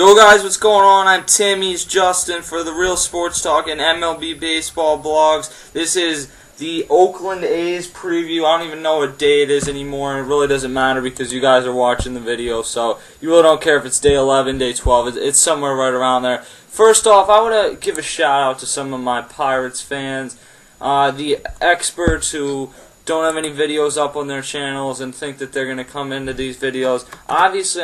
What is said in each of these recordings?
Yo guys, what's going on? I'm Tim, he's Justin for the Real Sports Talk and MLB Baseball blogs. This is the Oakland A's preview. I don't even know what day it is anymore, and it really doesn't matter because you guys are watching the video, so you really don't care if it's day 11, day 12. It's somewhere right around there. First off, I want to give a shout out to some of my Pirates fans, the experts who don't have any videos up on their channels and think that they're going to come into these videos. Obviously,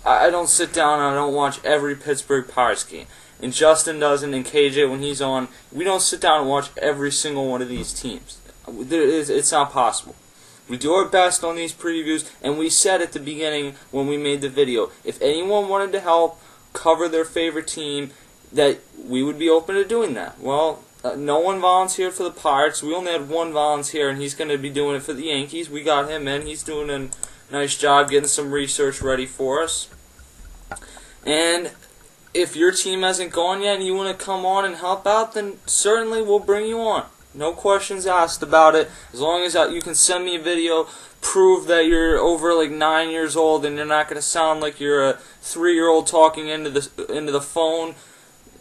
I don't sit down and I don't watch every Pittsburgh Pirates game. And Justin doesn't, and KJ, when he's on, we don't sit down and watch every single one of these teams. It's not possible. We do our best on these previews, and we said at the beginning when we made the video, if anyone wanted to help cover their favorite team, that we would be open to doing that. Well, no one volunteered for the Pirates. We only had one volunteer, and he's going to be doing it for the Yankees. We got him in. He's doing a nice job getting some research ready for us. And if your team hasn't gone yet and you want to come on and help out, then certainly we'll bring you on. No questions asked about it. As long as you can send me a video, prove that you're over like 9 years old and you're not going to sound like you're a 3-year-old talking into the phone,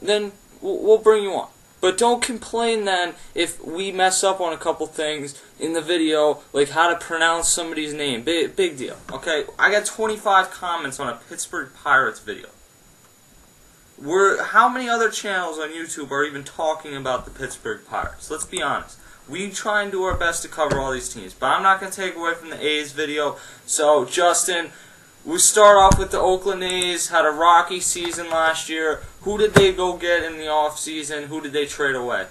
then we'll bring you on. But don't complain then if we mess up on a couple things in the video, like how to pronounce somebody's name. Big deal. Okay, I got 25 comments on a Pittsburgh Pirates video. How many other channels on YouTube are even talking about the Pittsburgh Pirates? Let's be honest. We try and do our best to cover all these teams, but I'm not going to take away from the A's video. So, Justin, we start off with the Oakland A's, had a rocky season last year. Who did they go get in the offseason? Who did they trade away?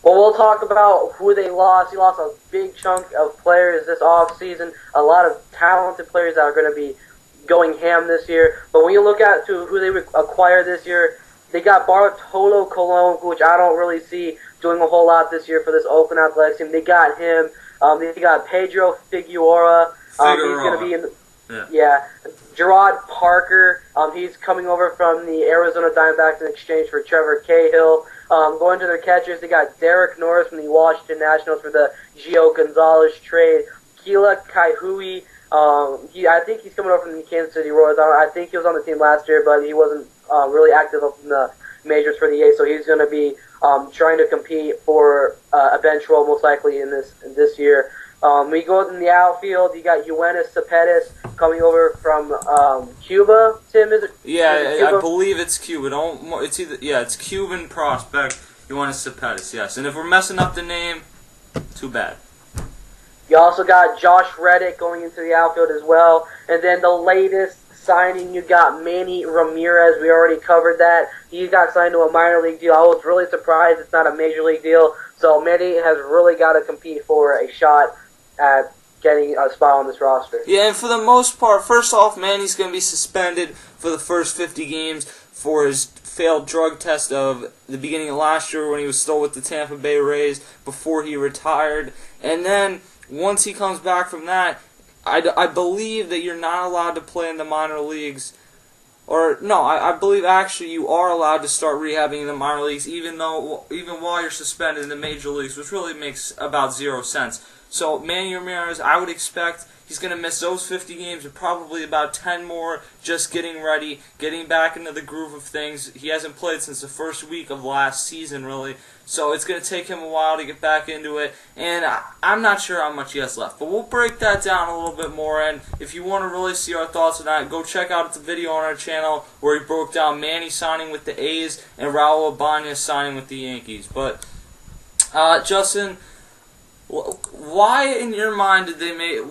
Well, we'll talk about who they lost. He lost a big chunk of players this offseason, a lot of talented players that are going to be going ham this year. But when you look at who they acquired this year, they got Bartolo Colon, which I don't really see doing a whole lot this year for this Oakland Athletics team. They got him. They got Pedro Figueroa. He's going to be in. Yeah. Gerard Parker, he's coming over from the Arizona Diamondbacks in exchange for Trevor Cahill. Going to their catchers, they got Derek Norris from the Washington Nationals for the Gio Gonzalez trade. Keila Kaihui, I think he's coming over from the Kansas City Royals. I think he was on the team last year, but he wasn't really active up in the majors for the A's, so he's going to be trying to compete for a bench role most likely in this year. We go in the outfield. You got Yoenis Cespedes coming over from Cuba. Tim, is it? Yeah, Cuba? I believe it's Cuba. It's Cuban prospect Yoenis Cespedes. Yes, and if we're messing up the name, too bad. You also got Josh Reddick going into the outfield as well, and then the latest signing, you got Manny Ramirez. We already covered that. He got signed to a minor league deal. I was really surprised it's not a major league deal. So Manny has really got to compete for a shot at getting a spot on this roster. Yeah, and for the most part, first off, Manny's going to be suspended for the first 50 games for his failed drug test of the beginning of last year when he was still with the Tampa Bay Rays before he retired. And then once he comes back from that, I believe that you're not allowed to play in the minor leagues. Or, no, I believe actually you are allowed to start rehabbing in the minor leagues even while you're suspended in the major leagues, which really makes about 0 sense. So, Manny Ramirez, I would expect he's going to miss those 50 games and probably about 10 more just getting ready, getting back into the groove of things. He hasn't played since the first week of last season, really. So it's going to take him a while to get back into it. And I'm not sure how much he has left. But we'll break that down a little bit more. And if you want to really see our thoughts on that, go check out the video on our channel where he broke down Manny signing with the A's and Raul Ibanez signing with the Yankees. But, Justin, why in your mind did they make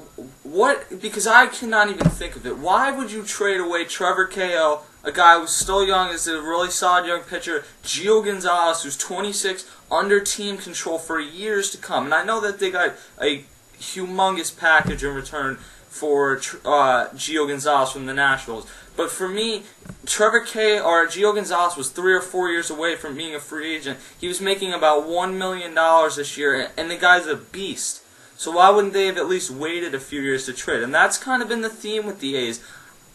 what? Because I cannot even think of it. Why would you trade away Trevor Cahill, a guy who's still young, is a really solid young pitcher, Gio Gonzalez, who's 26, under team control for years to come? And I know that they got a humongous package in return for Gio Gonzalez from the Nationals. But for me, Gio Gonzalez was 3 or 4 years away from being a free agent. He was making about $1 million this year, and the guy's a beast. So why wouldn't they have at least waited a few years to trade? And that's kind of been the theme with the A's.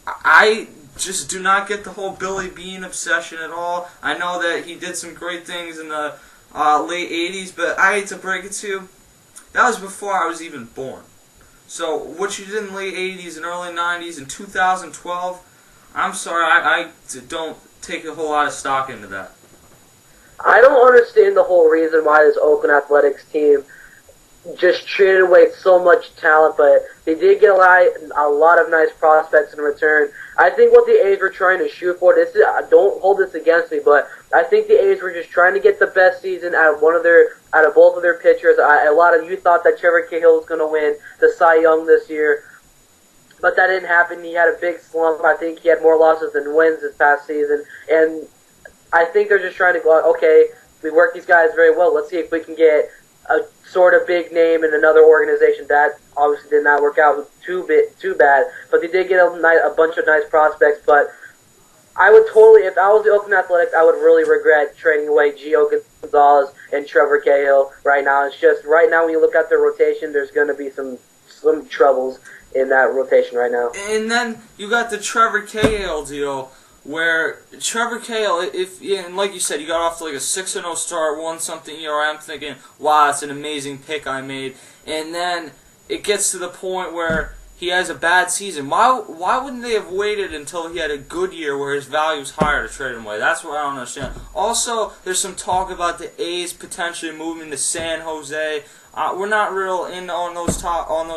I just do not get the whole Billy Beane obsession at all. I know that he did some great things in the late 80s, but I hate to break it to you, that was before I was even born. So what you did in the late 80s and early 90s and 2012, I'm sorry, I don't take a whole lot of stock into that. I don't understand the whole reason why this Oakland Athletics team just traded away so much talent, but they did get a lot of nice prospects in return. I think what the A's were trying to shoot for, don't hold this against me, but I think the A's were just trying to get the best season out of both of their pitchers. A lot of you thought that Trevor Cahill was going to win the Cy Young this year, but that didn't happen. He had a big slump. I think he had more losses than wins this past season, and I think they're just trying to go, okay, we work these guys very well. Let's see if we can get a sort of big name in another organization. That obviously did not work out too bad, but they did get a bunch of nice prospects. But I would totally, if I was the Oakland Athletics, I would really regret trading away Gio Gonzalez and Trevor Cahill right now. It's just, right now when you look at their rotation, there's going to be some troubles in that rotation right now. And then you got the Trevor Cahill deal, where Trevor Cahill, and like you said, you got off to like a 6-0 start, won something ERA. I'm thinking, wow, that's an amazing pick I made. And then it gets to the point where he has a bad season. Why wouldn't they have waited until he had a good year where his value's higher to trade him away? That's what I don't understand. Also, there's some talk about the A's potentially moving to San Jose. We're not real in on those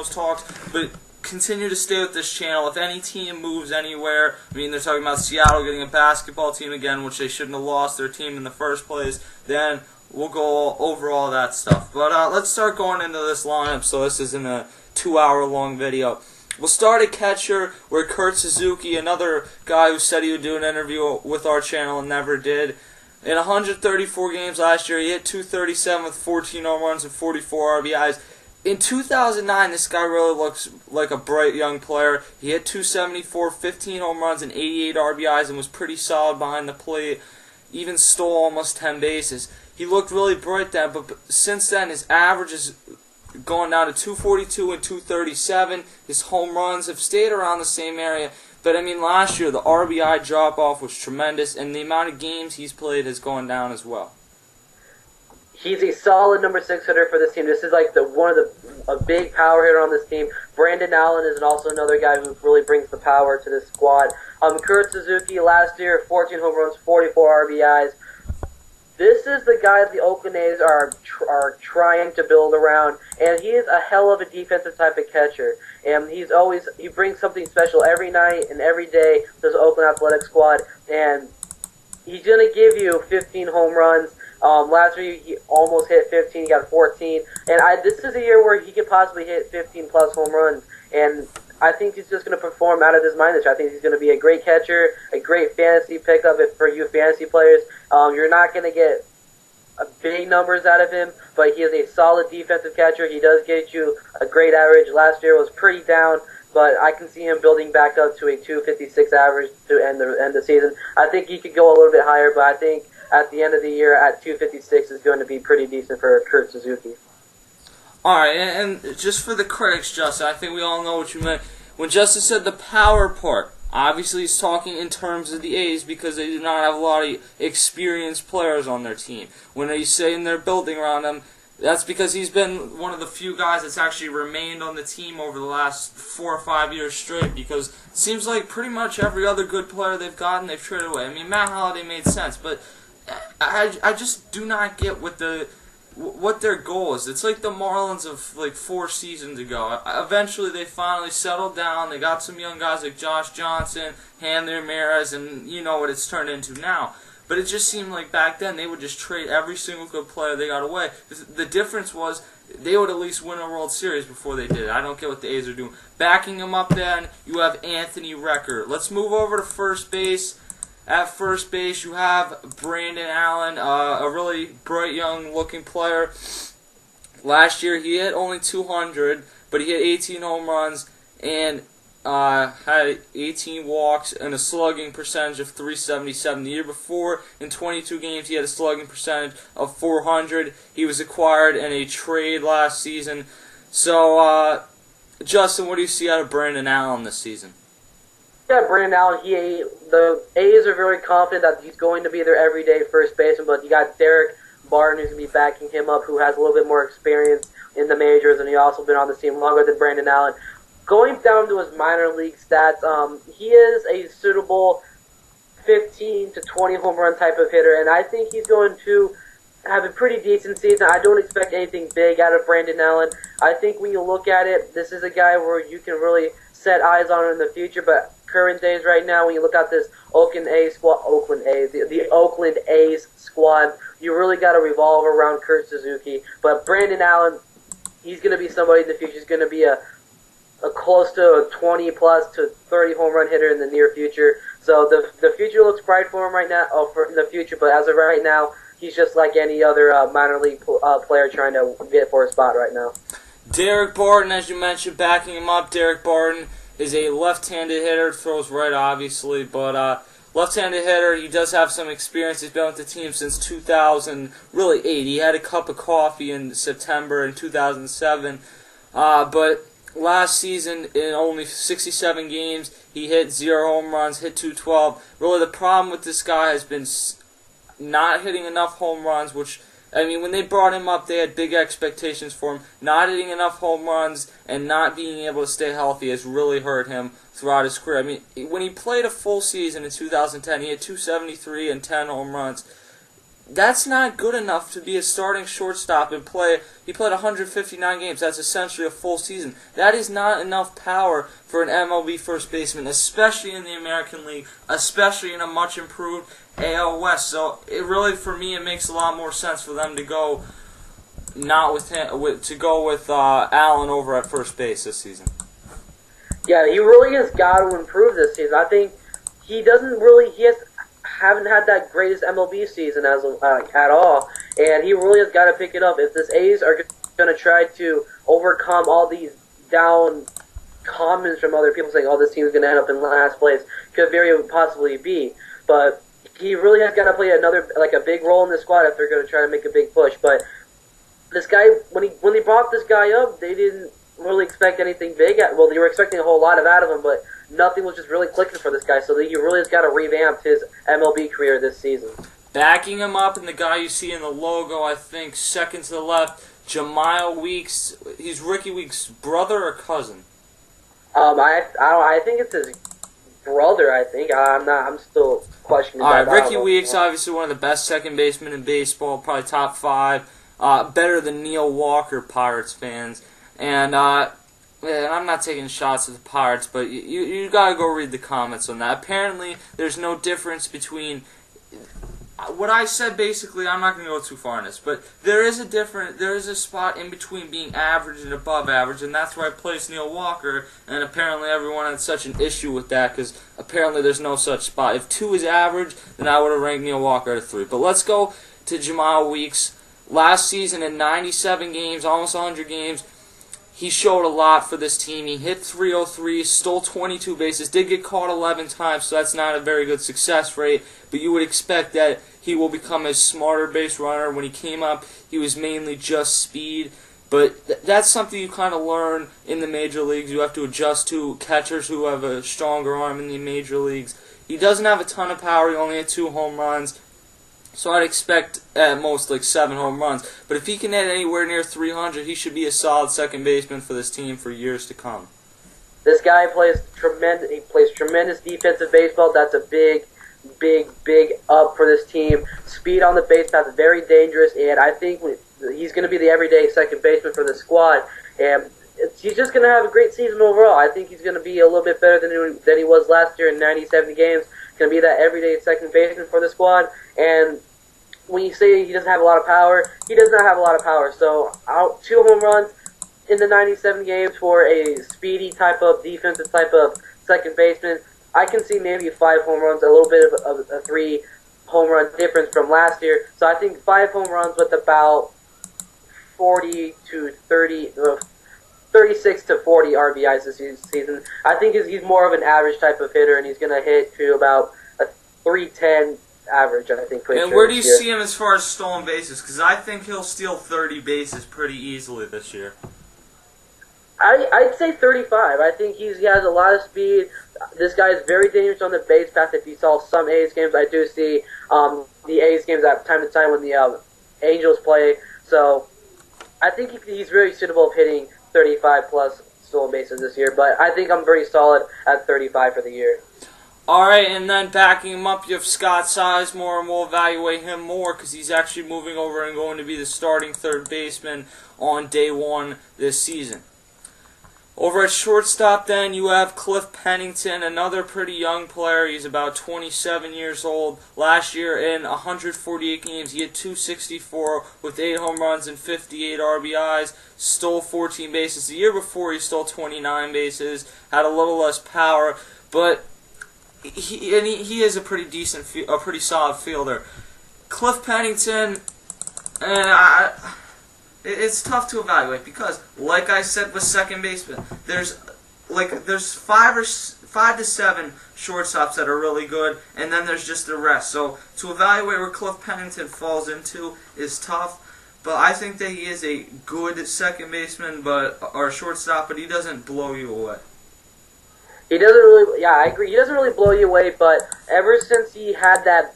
talks, but continue to stay with this channel. If any team moves anywhere, I mean, they're talking about Seattle getting a basketball team again, which they shouldn't have lost their team in the first place, then we'll go over all that stuff. But let's start going into this lineup, so this isn't a 2-hour-long video. We'll start at catcher, where Kurt Suzuki, another guy who said he would do an interview with our channel and never did. In 134 games last year, he hit .237 with 14 home runs and 44 RBIs. In 2009, this guy really looks like a bright young player. He hit .274, 15 home runs, and 88 RBIs, and was pretty solid behind the plate. Even stole almost 10 bases. He looked really bright then, but since then, his average has gone down to .242 and .237. His home runs have stayed around the same area. But, I mean, last year, the RBI drop-off was tremendous, and the amount of games he's played has gone down as well. He's a solid number 6 hitter for this team. This is like a big power hitter on this team. Brandon Allen is also another guy who really brings the power to this squad. Kurt Suzuki last year, 14 home runs, 44 RBIs. This is the guy that the Oakland A's are trying to build around, and he is a hell of a defensive type of catcher. And he brings something special every night and every day to this Oakland Athletic squad, and he's going to give you 15 home runs. Last year he almost hit 15, he got 14, and this is a year where he could possibly hit 15 plus home runs, and I think he's just going to perform out of his mind this year. I think he's going to be a great catcher, a great fantasy pickup for you fantasy players. You're not going to get big numbers out of him, but he is a solid defensive catcher. He does get you a great average. Last year was pretty down, but I can see him building back up to a 256 average to end the season. I think he could go a little bit higher, but I think at the end of the year at 256 is going to be pretty decent for Kurt Suzuki. Alright, and just for the critics, Justin, I think we all know what you meant. When Justin said the power part, obviously he's talking in terms of the A's because they do not have a lot of experienced players on their team. When he's saying they're building around him, that's because he's been one of the few guys that's actually remained on the team over the last 4 or 5 years straight, because it seems like pretty much every other good player they've gotten, they've traded away. I mean, Matt Holliday made sense, but I just do not get what their goal is. It's like the Marlins of like 4 seasons ago. Eventually they finally settled down. They got some young guys like Josh Johnson, Manny Ramirez, and you know what it's turned into now. But it just seemed like back then they would just trade every single good player they got away. The difference was they would at least win a World Series before they did it. I don't get what the A's are doing. Backing them up then, you have Anthony Recker. Let's move over to first base. At first base, you have Brandon Allen, a really bright, young-looking player. Last year, he hit only 200, but he hit 18 home runs and had 18 walks and a slugging percentage of .377. The year before, in 22 games, he had a slugging percentage of .400. He was acquired in a trade last season. So, Justin, what do you see out of Brandon Allen this season? Yeah, Brandon Allen, the A's are very confident that he's going to be their everyday first baseman, but you got Daric Barton who's going to be backing him up, who has a little bit more experience in the majors, and he's also been on the team longer than Brandon Allen. going down to his minor league stats, he is a suitable 15 to 20 home run type of hitter, and I think he's going to have a pretty decent season. I don't expect anything big out of Brandon Allen. I think when you look at it, this is a guy where you can really set eyes on in the future, but current days right now, when you look at this Oakland A's squad, you really got to revolve around Kurt Suzuki. But Brandon Allen, he's going to be somebody in the future. He's going to be a close to a 20-plus to 30 home run hitter in the near future. So the future looks bright for him right now, for the future, but as of right now, he's just like any other minor league player trying to get for a spot right now. Daric Barton, as you mentioned, backing him up. Daric Barton is a left-handed hitter, throws right, obviously, but left-handed hitter. He does have some experience. He's been with the team since 2008. He had a cup of coffee in September in 2007, but last season, in only 67 games, he hit 0 home runs, hit 212. Really, the problem with this guy has been not hitting enough home runs, which, I mean, when they brought him up, they had big expectations for him. Not hitting enough home runs and not being able to stay healthy has really hurt him throughout his career. I mean, when he played a full season in 2010, he had 273 and 10 home runs. That's not good enough to be a starting shortstop and play. He played 159 games. That's essentially a full season. That is not enough power for an MLB first baseman, especially in the American League, especially in a much improved AL West. So it really, for me, it makes a lot more sense for them to go not with him, with Allen over at first base this season. Yeah, he really has got to improve this season. I think he haven't had that greatest MLB season at all, and he really has got to pick it up. If this A's are going to try to overcome all these down comments from other people saying, "Oh, this team's going to end up in last place," could very possibly be. But he really has got to play a big role in the squad if they're going to try to make a big push. But this guy, when they brought this guy up, they didn't really expect anything big. Well, they were expecting a whole lot out of him, but nothing was just really clicking for this guy, so he really has got to revamp his MLB career this season. Backing him up, and the guy you see in the logo, I think, second to the left, Jemile Weeks. He's Ricky Weeks' brother or cousin? I think it's his brother. I think I'm still questioning. All right, Ricky Weeks, obviously one of the best second basemen in baseball, probably top 5, better than Neil Walker, Pirates fans, and I'm not taking shots at the Pirates, but you gotta go read the comments on that. Apparently, there's no difference between what I said. Basically, I'm not gonna go too far on this, but there is a spot in between being average and above average, and that's where I placed Neil Walker. And apparently, everyone had such an issue with that because apparently there's no such spot. If 2 is average, then I would have ranked Neil Walker at 3. But let's go to Jemile Weeks. Last season, in 97 games, almost 100 games. He showed a lot for this team. He hit 303, stole 22 bases, did get caught 11 times, so that's not a very good success rate, but you would expect that he will become a smarter base runner. When he came up, he was mainly just speed, but that's something you kind of learn in the major leagues. You have to adjust to catchers who have a stronger arm in the major leagues. He doesn't have a ton of power. He only had 2 home runs. So I'd expect at most like 7 home runs. But if he can hit anywhere near 300, he should be a solid second baseman for this team for years to come. This guy plays tremendous defensive baseball. That's a big up for this team. Speed on the base path is very dangerous, and I think he's going to be the everyday second baseman for the squad. And he's just going to have a great season overall. I think he's going to be a little bit better than he was last year in 97 games. Going to be that everyday second baseman for the squad. And when you say he doesn't have a lot of power, he does not have a lot of power. So 2 home runs in the 97 games for a speedy type of defensive type of second baseman. I can see maybe 5 home runs, a little bit of a 3 home run difference from last year. So I think 5 home runs with about 40 to 30, 36 to 40 RBIs this season. I think he's more of an average type of hitter, and he's going to hit to about a 310 average, I think. And where do you see him as far as stolen bases? Because I think he'll steal 30 bases pretty easily this year. I'd say 35. I think he has a lot of speed. This guy is very dangerous on the base path. If you saw some A's games, I do see the A's games at time to time when the Angels play. So I think he's very suitable of hitting 35-plus stolen bases this year, but I think I'm pretty solid at 35 for the year. All right, and then backing him up, you have Scott Sizemore, and we'll evaluate him more because he's actually moving over and going to be the starting third baseman on day one this season. Over at shortstop, then, you have Cliff Pennington, another pretty young player. He's about 27 years old. Last year, in 148 games, he had 264 with 8 home runs and 58 RBIs, stole 14 bases. The year before, he stole 29 bases, had a little less power, but he is a pretty decent, a pretty solid fielder. Cliff Pennington, it's tough to evaluate because, like I said with second baseman, there's 5 to 7 shortstops that are really good, and then there's just the rest. So to evaluate where Cliff Pennington falls into is tough. But I think that he is a good second baseman, or shortstop, but he doesn't blow you away. He doesn't really, yeah, I agree. He doesn't really blow you away, but ever since he had that,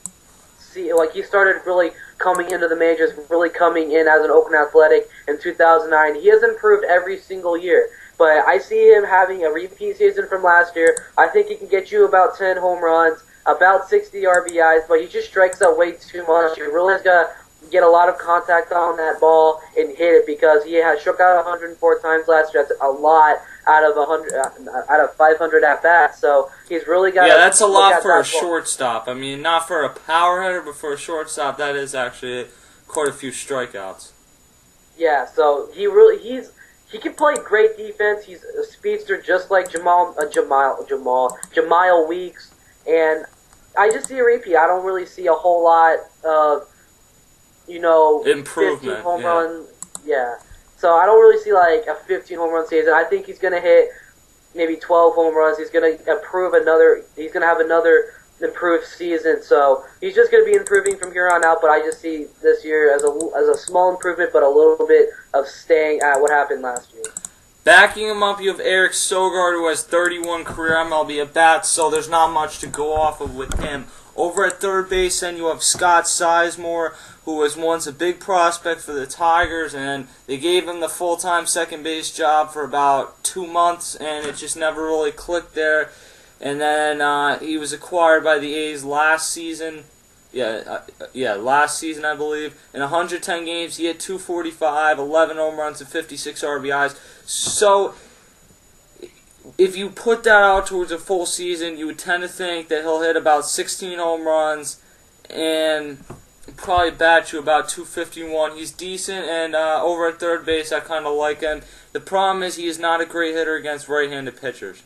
he started really coming into the majors, really coming in as an Oakland Athletic in 2009, he has improved every single year. But I see him having a repeat season from last year. I think he can get you about 10 home runs, about 60 RBIs, but he just strikes out way too much. He really has got to get a lot of contact on that ball and hit it because he has struck out 104 times last year. That's a lot out of 500 at bats. So he's really got. Yeah, that's a lot for a shortstop. I mean, not for a power hitter, but for a shortstop, that is actually quite a few strikeouts. Yeah, so he can play great defense. He's a speedster, just like Jemile Weeks, and I just see a repeat. I don't really see a whole lot of improvement, 15 home runs. Yeah. So I don't really see like a 15 home run season. I think he's going to hit maybe 12 home runs. He's going to improve he's going to have another improved season. So he's just going to be improving from here on out, but I just see this year as a small improvement, but a little bit of staying at what happened last year. Backing him up, you have Eric Sogard, who has 31 career MLB at-bats, so there's not much to go off of with him. Over at third base, then you have Scott Sizemore, who was once a big prospect for the Tigers, and they gave him the full-time second base job for about 2 months, and it just never really clicked there. And then he was acquired by the A's last season. Last season, I believe. In 110 games, he had 245, 11 home runs, and 56 RBIs. So if you put that out towards a full season, you would tend to think that he'll hit about 16 home runs and probably bat you about 251. He's decent, and over at third base, I kind of like him. The problem is he is not a great hitter against right-handed pitchers.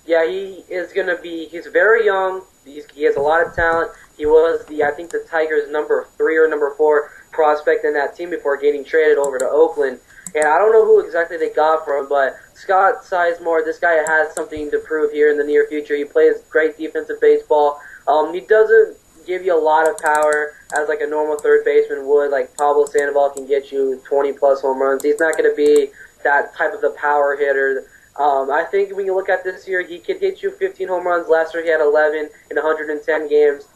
Yeah, he is going to be. He's very young. He has a lot of talent. He was I think the Tigers' number 3 or number 4 prospect in that team before getting traded over to Oakland. And I don't know who exactly they got from him, but Scott Sizemore, this guy has something to prove here in the near future. He plays great defensive baseball. He doesn't give you a lot of power as like a normal third baseman would. Like Pablo Sandoval can get you 20-plus home runs. He's not going to be that type of a power hitter. I think when you look at this year, he could hit you 15 home runs. Last year he had 11 in 110 games,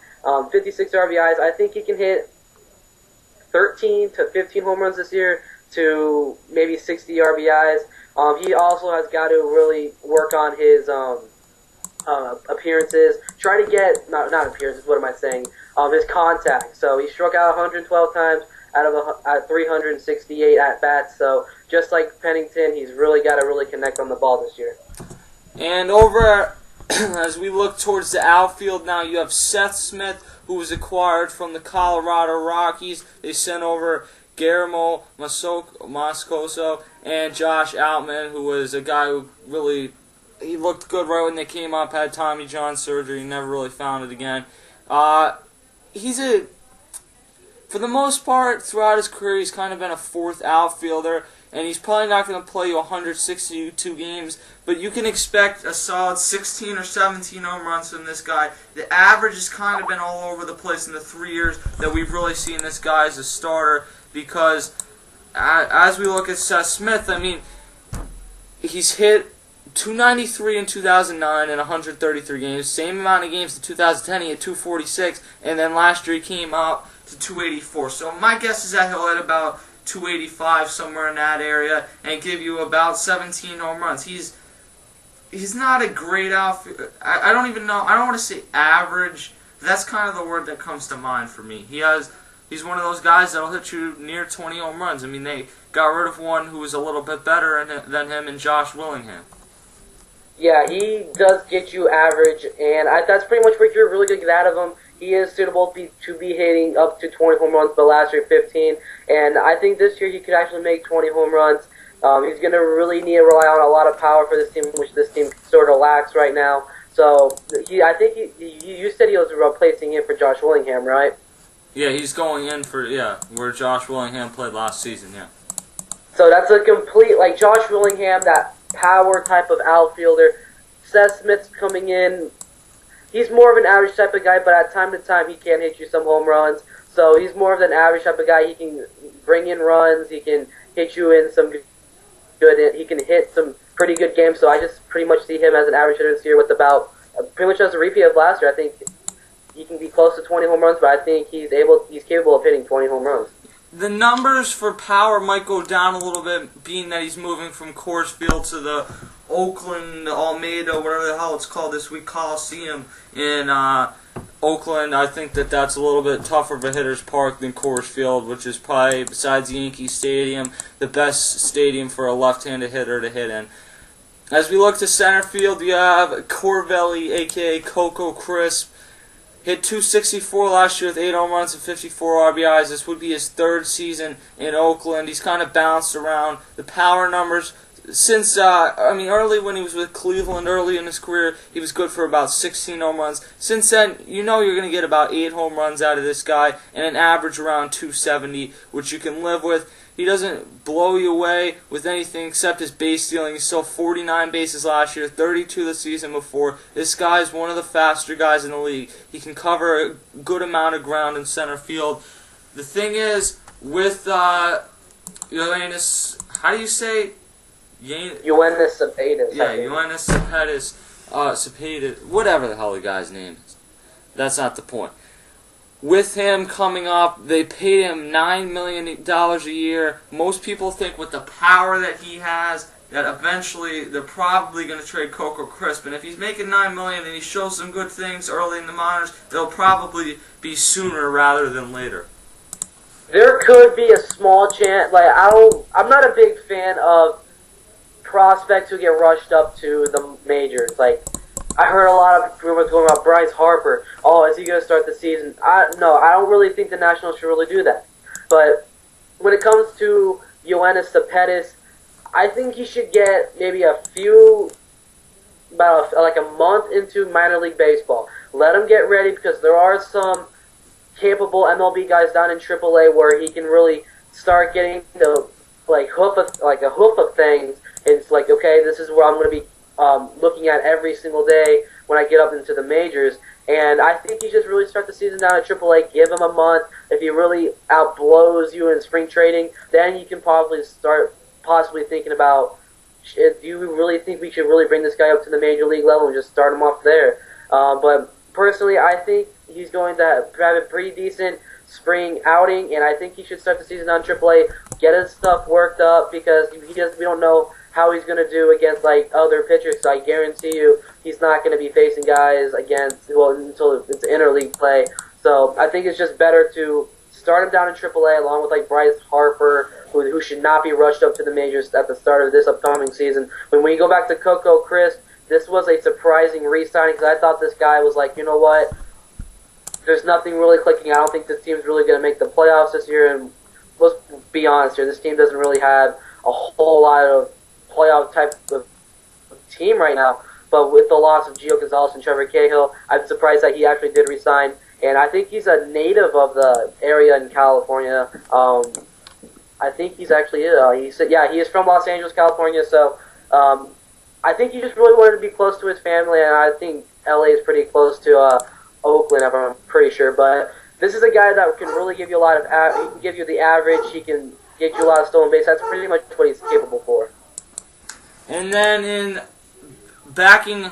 56 RBIs. I think he can hit 13 to 15 home runs this year to maybe 60 RBIs. He also has got to really work on his appearances. Try to get, not appearances, what am I saying? His contact. So he struck out 112 times out of 368 at-bats. So just like Pennington, he's really got to really connect on the ball this year. And over as we look towards the outfield now, you have Seth Smith, who was acquired from the Colorado Rockies. They sent over Guillermo Moscoso and Josh Outman, who was a guy who really, he looked good right when they came up, had Tommy John surgery, never really found it again. For the most part, throughout his career, he's kind of been a fourth outfielder, and he's probably not going to play you 162 games, but you can expect a solid 16 or 17 home runs from this guy. The average has kind of been all over the place in the 3 years that we've really seen this guy as a starter, because as we look at Seth Smith, I mean, he's hit 293 in 2009 in 133 games, same amount of games in 2010, he had 246, and then last year he came out to 284. So my guess is that he'll hit about 285 somewhere in that area, and give you about 17 home runs. He's not a great outfielder. I don't even know. I don't want to say average. That's kind of the word that comes to mind for me. He's one of those guys that'll hit you near 20 home runs. I mean, they got rid of one who was a little bit better than him in Josh Willingham. Yeah, he does get you average, and that's pretty much what you're really going to get out of him. He is suitable to be hitting up to 20 home runs, but last year 15. And I think this year he could actually make 20 home runs. He's going to really need to rely on a lot of power for this team, which this team sort of lacks right now. So I think you said he was replacing him for Josh Willingham, right? Yeah, he's going in for, where Josh Willingham played last season, yeah. So that's a complete, like Josh Willingham, that power type of outfielder. Seth Smith's coming in. He's more of an average type of guy, but at time to time he can hit you some home runs. So he's more of an average type of guy. He can bring in runs. He can hit you in some good. He can hit some pretty good games. So I just pretty much see him as an average hitter this year with about pretty much as a repeat of last year. I think he can be close to 20 home runs, but I think he's capable of hitting 20 home runs. The numbers for power might go down a little bit, being that he's moving from Coors Field to the Oakland Almeida, whatever the hell it's called this week, Coliseum in Oakland. I think that's a little bit tougher of a hitter's park than Coors Field, which is probably, besides Yankee Stadium, the best stadium for a left-handed hitter to hit in. As we look to center field, you have Corvelli, a.k.a. Coco Crisp. Hit 264 last year with 8 home runs and 54 RBIs. This would be his third season in Oakland. He's kind of bounced around. The power numbers, since, early when he was with Cleveland, early in his career, he was good for about 16 home runs. Since then, you know you're going to get about 8 home runs out of this guy and an average around 270, which you can live with. He doesn't blow you away with anything except his base stealing. He stole 49 bases last year, 32 the season before. This guy is one of the faster guys in the league. He can cover a good amount of ground in center field. The thing is, with Yoenis, how do you say? Yoenis Cespedes. Yeah, Yoenis Cespedes, whatever the hell the guy's name is. That's not the point. With him coming up, they paid him $9 million a year. Most people think with the power that he has, that eventually they're probably going to trade Coco Crisp. And if he's making $9 million and he shows some good things early in the minors, they'll probably be sooner rather than later. There could be a small chance. I'm not a big fan of prospects who get rushed up to the majors. I heard a lot of rumors going about Bryce Harper. Oh, is he going to start the season? No, I don't really think the Nationals should really do that. But when it comes to Yoenis Cespedes, I think he should get maybe about a month into minor league baseball. Let him get ready, because there are some capable MLB guys down in AAA where he can really start getting the hoof of things. It's like, okay, this is where I'm going to be looking at every single day when I get up into the majors. And I think you just really start the season down at AAA, give him a month. If he really outblows you in spring trading, then you can probably start thinking about, do you really think we should really bring this guy up to the major league level and just start him off there? But personally, I think he's going to have a pretty decent spring outing, and I think he should start the season on AAA, get his stuff worked up, because we don't know how he's going to do against other pitchers. So I guarantee you he's not going to be facing guys until it's interleague play. So I think it's just better to start him down in AAA along with Bryce Harper, who should not be rushed up to the majors at the start of this upcoming season. When you go back to Coco Crisp, this was a surprising re-signing, because I thought this guy was you know what, there's nothing really clicking. I don't think this team's really going to make the playoffs this year. And let's be honest here, this team doesn't really have a whole lot of playoff type of team right now. But with the loss of Gio Gonzalez and Trevor Cahill, I'm surprised that he actually did resign. And I think he's a native of the area in California. I think he's actually he is from Los Angeles, California. So I think he just really wanted to be close to his family, and I think LA is pretty close to Oakland, I'm pretty sure. But this is a guy that can really give you a lot of. He can give you the average. He can get you a lot of stolen base. That's pretty much what he's capable for. And then in backing,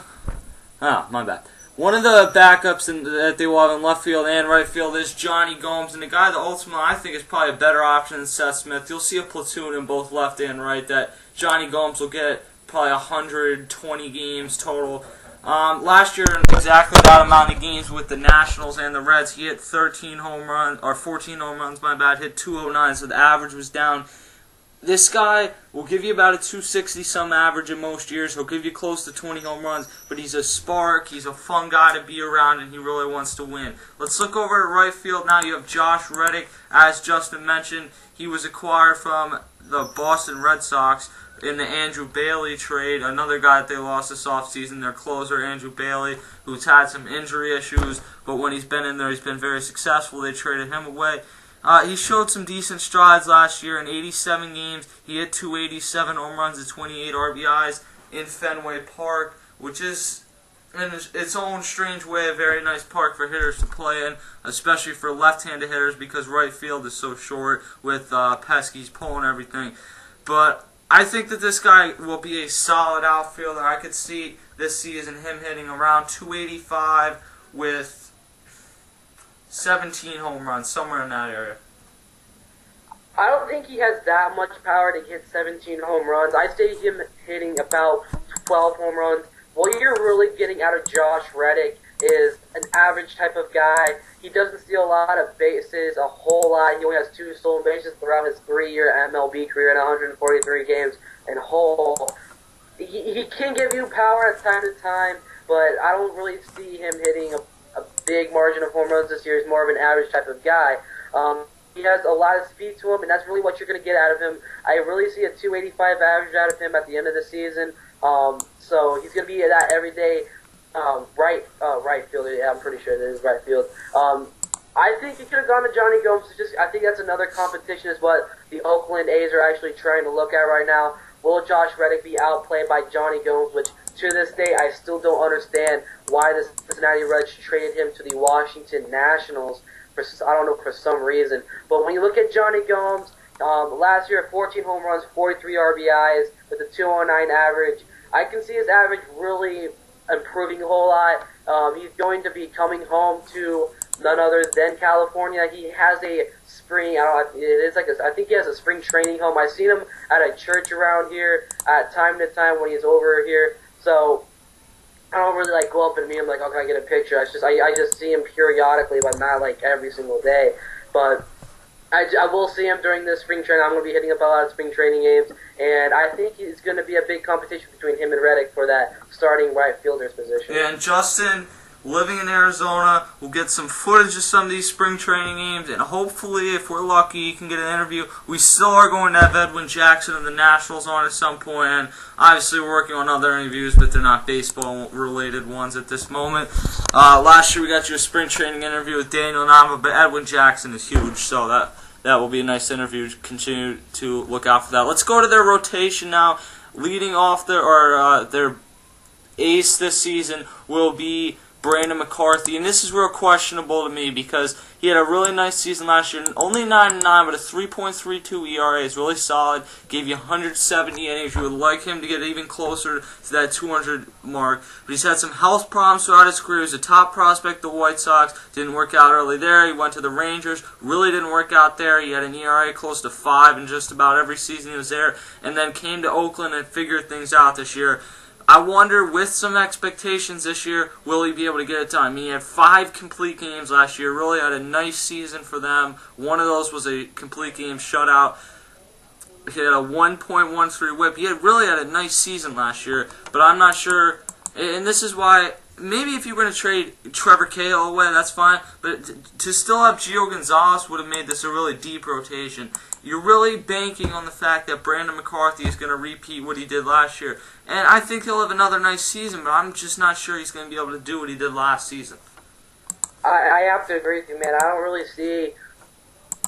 my bad. One of the backups that they will have in left field and right field is Jonny Gomes, and the guy that ultimately I think is probably a better option than Seth Smith. You'll see a platoon in both left and right that Jonny Gomes will get probably 120 games total. Last year, exactly that amount of games with the Nationals and the Reds, he hit 14 home runs, hit 209, so the average was down. This guy will give you about a 260-some average in most years. He'll give you close to 20 home runs, but he's a spark. He's a fun guy to be around, and he really wants to win. Let's look over at right field now. You have Josh Reddick. As Justin mentioned, he was acquired from the Boston Red Sox in the Andrew Bailey trade, another guy that they lost this offseason, their closer, Andrew Bailey, who's had some injury issues, but when he's been in there, he's been very successful. They traded him away. He showed some decent strides last year in 87 games. He hit 287 home runs and 28 RBIs in Fenway Park, which is, in its own strange way, a very nice park for hitters to play in, especially for left-handed hitters because right field is so short with Pesky's pole and everything. But I think that this guy will be a solid outfielder. I could see this season him hitting around 285 with 17 home runs, somewhere in that area. I don't think he has that much power to hit 17 home runs. I say him hitting about 12 home runs. What you're really getting out of Josh Reddick is an average type of guy. He doesn't steal a lot of bases, a whole lot. He only has 2 stolen bases throughout his 3-year MLB career in 143 games and whole. He can give you power at time to time, but I don't really see him hitting a big margin of home runs this year. He's more of an average type of guy. He has a lot of speed to him, and that's really what you're going to get out of him. I really see a 285 average out of him at the end of the season. So he's going to be that everyday right fielder. Yeah, I'm pretty sure it is right field. I think he could have gone to Jonny Gomes. I think that's another competition is what the Oakland A's are actually trying to look at right now. Will Josh Reddick be outplayed by Jonny Gomes, which to this day I still don't understand why the Cincinnati Reds traded him to the Washington Nationals for some reason. But when you look at Jonny Gomes, last year 14 home runs, 43 RBIs with a 209 average. I can see his average really improving a whole lot. He's going to be coming home to none other than California. He has a spring, I think he has a spring training home. I've seen him at a church around here at time to time when he's over here. So I don't really go up and meet him okay, I get a picture. I just see him periodically, but not every single day. But I will see him during this spring training. I'm going to be hitting up a lot of spring training games, and I think it's going to be a big competition between him and Reddick for that starting right fielder's position. Yeah, and Justin, living in Arizona, we'll get some footage of some of these spring training games, and hopefully, if we're lucky, you can get an interview. We still are going to have Edwin Jackson of the Nationals on at some point, and obviously we're working on other interviews, but they're not baseball-related ones at this moment. Last year we got you a spring training interview with Daniel Nama, but Edwin Jackson is huge, so that will be a nice interview. Continue to look out for that. Let's go to their rotation now. Leading off their ace this season will be Brandon McCarthy, and this is real questionable to me because he had a really nice season last year, only 9-9, but a 3.32 ERA is really solid, gave you 170 innings. You would like him to get even closer to that 200 mark, but he's had some health problems throughout his career. He was a top prospect of the White Sox, didn't work out early there. He went to the Rangers, really didn't work out there. He had an ERA close to 5 in just about every season he was there, and then came to Oakland and figured things out this year. I wonder, with some expectations this year, will he be able to get it done? I mean, he had 5 complete games last year, really had a nice season for them. One of those was a complete game shutout. He had a 1.13 whip. He really had a nice season last year, but I'm not sure. And this is why, maybe if you were going to trade Trevor Cahill away, that's fine, but to still have Gio Gonzalez would have made this a really deep rotation. You're really banking on the fact that Brandon McCarthy is going to repeat what he did last year. And I think he'll have another nice season, but I'm just not sure he's going to be able to do what he did last season. I have to agree with you, man. I don't really see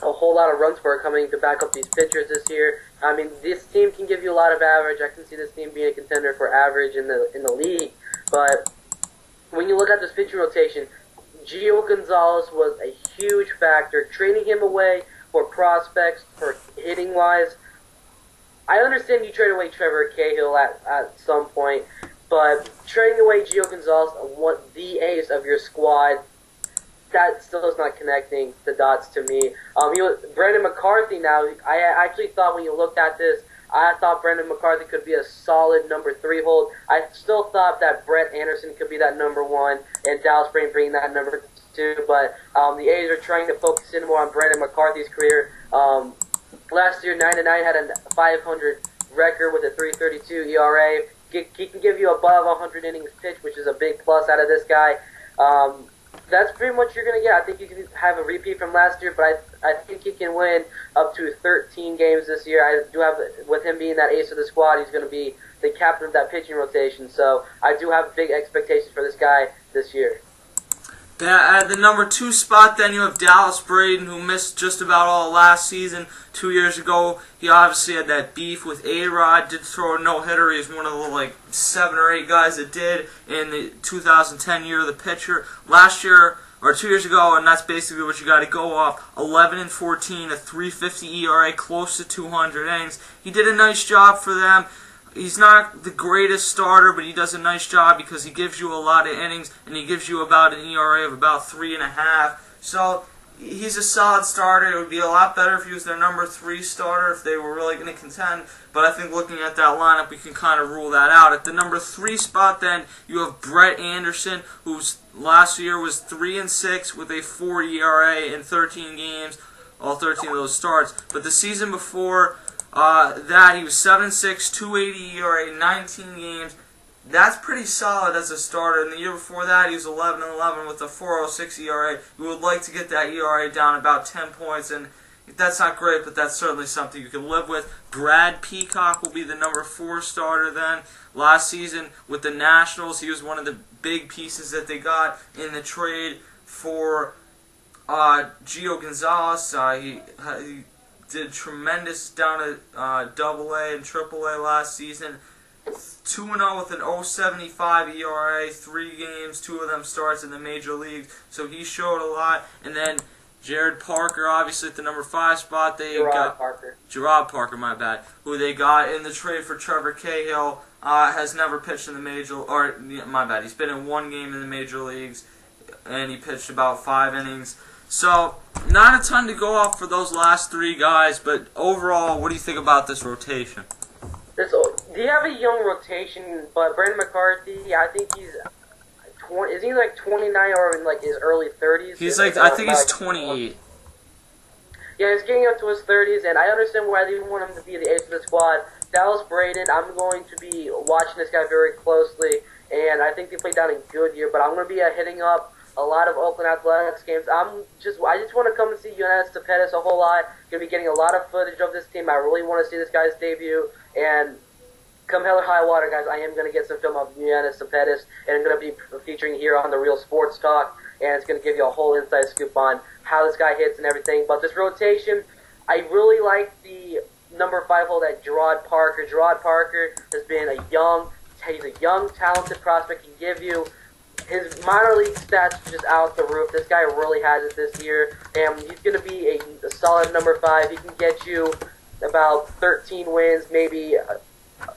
a whole lot of run scorer coming to back up these pitchers this year. I mean, this team can give you a lot of average. I can see this team being a contender for average in the league. But when you look at this pitching rotation, Gio Gonzalez was a huge factor. Trading him away for prospects, for hitting-wise, I understand you trade away Trevor Cahill at some point. But trading away Gio Gonzalez, the ace of your squad, that still is not connecting the dots to me. Brandon McCarthy now, I actually thought when you looked at this, I thought Brandon McCarthy could be a solid number 3 hold. I still thought that Brett Anderson could be that number 1 and Dallas Brain being that number 2, but the A's are trying to focus in more on Brandon McCarthy's career. Last year, 9-9 had a 500 record with a 3.32 ERA. He can give you above 100 innings pitched, which is a big plus out of this guy. That's pretty much what you're going to get. I think you can have a repeat from last year, but I think he can win up to 13 games this year. I do have, with him being that ace of the squad, he's going to be the captain of that pitching rotation. So I do have big expectations for this guy this year. At the number 2 spot, then you have Dallas Braden, who missed just about all last season. 2 years ago, he obviously had that beef with A-Rod, did throw a no-hitter. He's one of the 7 or 8 guys that did in the 2010 year of the pitcher. Last year, or 2 years ago, and that's basically what you got to go off, 11-14, a 3.50 ERA, close to 200 innings. He did a nice job for them. He's not the greatest starter, but he does a nice job because he gives you a lot of innings, and he gives you about an ERA of about 3.5. So he's a solid starter. It would be a lot better if he was their number 3 starter if they were really going to contend. But I think looking at that lineup, we can kind of rule that out. At the number 3 spot, then, you have Brett Anderson, who's last year was 3-6 with a 4 ERA in 13 games, all 13 of those starts. But the season before that, he was 7-6, 2.80 ERA, 19 games. That's pretty solid as a starter. And the year before that, he was 11-11 with a 4.06 ERA. You would like to get that ERA down about 10 points, and that's not great, but that's certainly something you can live with. Brad Peacock will be the number 4 starter then. Last season with the Nationals, he was one of the big pieces that they got in the trade for Gio Gonzalez. He did tremendous down at Double-A and Triple-A last season. 2-0 with an 0.75 ERA, 3 games, 2 of them starts in the major leagues. So he showed a lot. And then Jared Parker, obviously at the number 5 spot, Gerard Parker, my bad, who they got in the trade for Trevor Cahill, has never pitched in the major, or my bad, he's been in 1 game in the major leagues, and he pitched about 5 innings. So, not a ton to go off for those last 3 guys, but overall, what do you think about this rotation? Do you have a young rotation, but Brandon McCarthy, I think he's 20, is he 29 or in his early 30s? He's I think he's 28. Yeah, he's getting up to his 30s, and I understand why they want him to be the ace of the squad. Dallas Braden, I'm going to be watching this guy very closely, and I think they played down a good year, but I'm going to be hitting up a lot of Oakland Athletics games. I just want to come and see Yoenis Cespedes a whole lot. Going to be getting a lot of footage of this team. I really want to see this guy's debut, and come hell or high water, guys, I am going to get some film of Yoenis Cespedes, and I'm going to be featuring here on the Real Sports Talk, and it's going to give you a whole inside scoop on how this guy hits and everything. But this rotation, I really like the number 5 hole at Gerard Parker. Gerard Parker has been he's a young, talented prospect. He can give you his minor league stats just out the roof. This guy really has it this year, and he's going to be a solid number 5. He can get you about 13 wins, maybe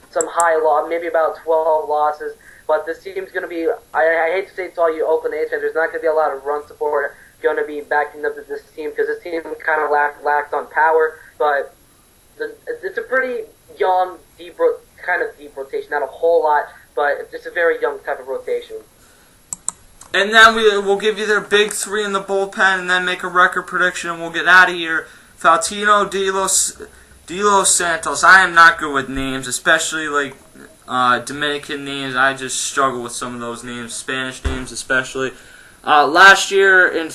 some high loss, maybe about 12 losses. But this team's going to be, I hate to say it to all you Oakland A fans, there's not going to be a lot of run support going to be backing up this team because this team kind of lacked on power. But it's a pretty young, deep rotation. Not a whole lot, but it's just a very young type of rotation. And then we'll give you their big 3 in the bullpen and then make a record prediction and we'll get out of here. Faustino de los Santos. I am not good with names, especially Dominican names. I just struggle with some of those names, Spanish names especially. Last year in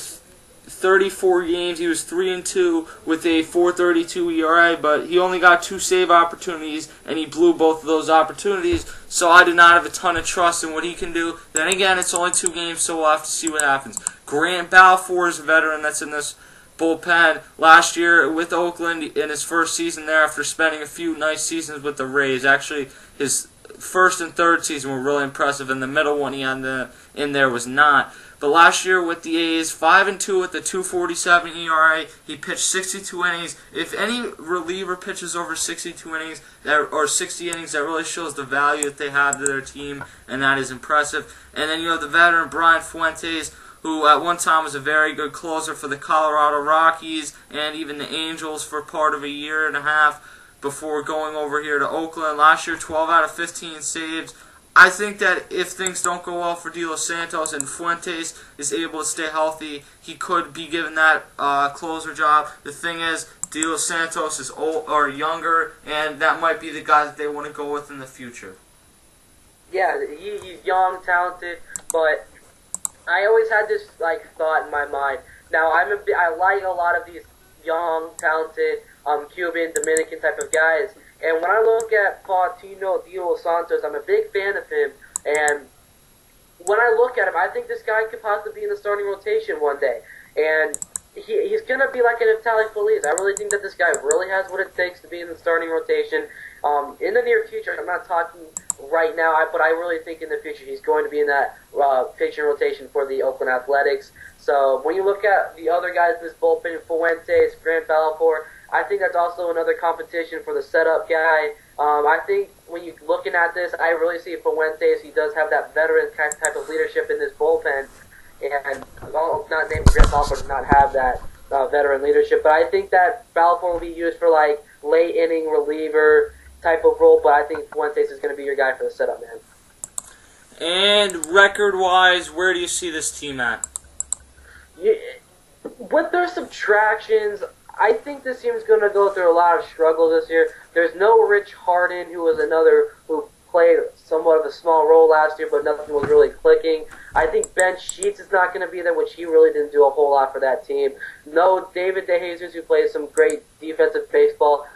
34 games, he was 3-2 with a 4.32 ERA, but he only got 2 save opportunities, and he blew both of those opportunities, so I do not have a ton of trust in what he can do. Then again, it's only 2 games, so we'll have to see what happens. Grant Balfour is a veteran that's in this bullpen. Last year with Oakland in his first season there after spending a few nice seasons with the Rays. Actually, his first and third season were really impressive, and the middle one he had in there was not. But last year with the A's, 5-2 with the 2.47 ERA. He pitched 62 innings. If any reliever pitches over 62 innings or 60 innings, that really shows the value that they have to their team, and that is impressive. And then you have the veteran Brian Fuentes, who at one time was a very good closer for the Colorado Rockies and even the Angels for part of a year and a half before going over here to Oakland. Last year, 12 out of 15 saves. I think that if things don't go well for De Los Santos and Fuentes is able to stay healthy, he could be given that closer job. The thing is, De Los Santos is old or younger, and that might be the guy that they want to go with in the future. Yeah, he's young, talented, but I always had this thought in my mind. Now I like a lot of these young, talented Cuban, Dominican type of guys. And when I look at Faustino De Los Santos, I'm a big fan of him. And when I look at him, I think this guy could possibly be in the starting rotation one day. And he's going to be like an Vitali Feliz. I really think that this guy really has what it takes to be in the starting rotation. In the near future, I'm not talking right now, but I really think in the future he's going to be in that pitching rotation for the Oakland Athletics. So when you look at the other guys in this bullpen, Fuentes, Grant Balfour, I think that's also another competition for the setup guy. I think when you're looking at this, I really see Fuentes. He does have that veteran type of leadership in this bullpen. And I'll not name Grant Balfour does not have that veteran leadership. But I think that Balfour will be used for late inning reliever type of role. But I think Fuentes is going to be your guy for the setup, man. And record-wise, where do you see this team at? Yeah, with their subtractions, I think this team is going to go through a lot of struggles this year. There's no Rich Harden, who was another who played somewhat of a small role last year, but nothing was really clicking. I think Ben Sheets is not going to be there, which he really didn't do a whole lot for that team. No David DeJesus, who plays some great defensive baseball.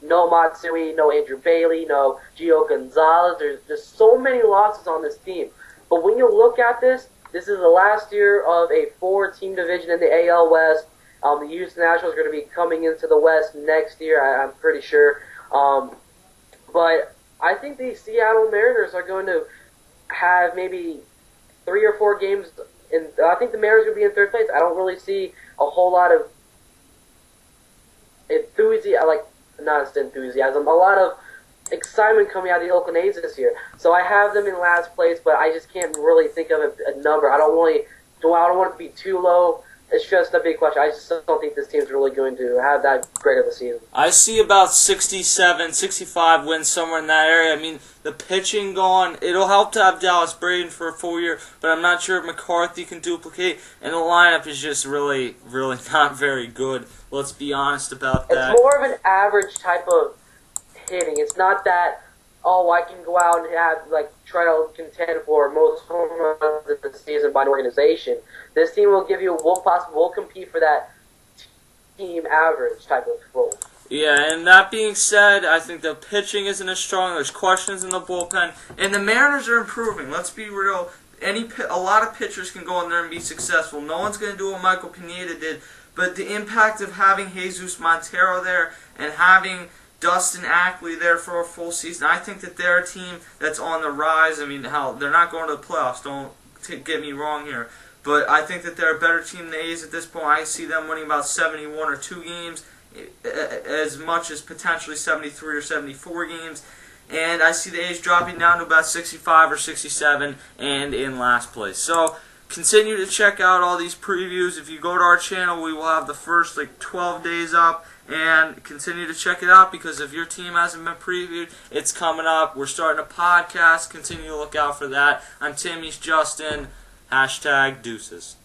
No Matsui, no Andrew Bailey, no Gio Gonzalez. There's just so many losses on this team. But when you look at this is the last year of a 4-team division in the AL West. The Houston Nationals are going to be coming into the West next year, I'm pretty sure. But I think the Seattle Mariners are going to have maybe 3 or 4 games. I think the Mariners will be in third place. I don't really see a whole lot of enthusiasm, a lot of excitement coming out of the Oakland A's this year. So I have them in last place, but I just can't really think of a number. I don't want it to be too low. It's just a big question. I just don't think this team's really going to have that great of a season. I see about 67, 65 wins somewhere in that area. I mean, the pitching gone. It'll help to have Dallas Braden for a full year, but I'm not sure if McCarthy can duplicate. And the lineup is just really, really not very good. Let's be honest about that. It's more of an average type of hitting. It's not that, I can go out and try to contend for most home runs of the season by an organization. This team will compete for that team average type of role. Yeah, and that being said, I think the pitching isn't as strong. There's questions in the bullpen, and the Mariners are improving. Let's be real. A lot of pitchers can go in there and be successful. No one's going to do what Michael Pineda did, but the impact of having Jesus Montero there and having Dustin Ackley there for a full season, I think that they're a team that's on the rise. I mean, hell, they're not going to the playoffs. Don't get me wrong here. But I think that they're a better team than the A's at this point. I see them winning about 71 or 2 games, as much as potentially 73 or 74 games. And I see the A's dropping down to about 65 or 67 and in last place. So continue to check out all these previews. If you go to our channel, we will have the first 12 days up. And continue to check it out, because if your team hasn't been previewed, it's coming up. We're starting a podcast. Continue to look out for that. I'm Tim, he's Justin. #Deuces.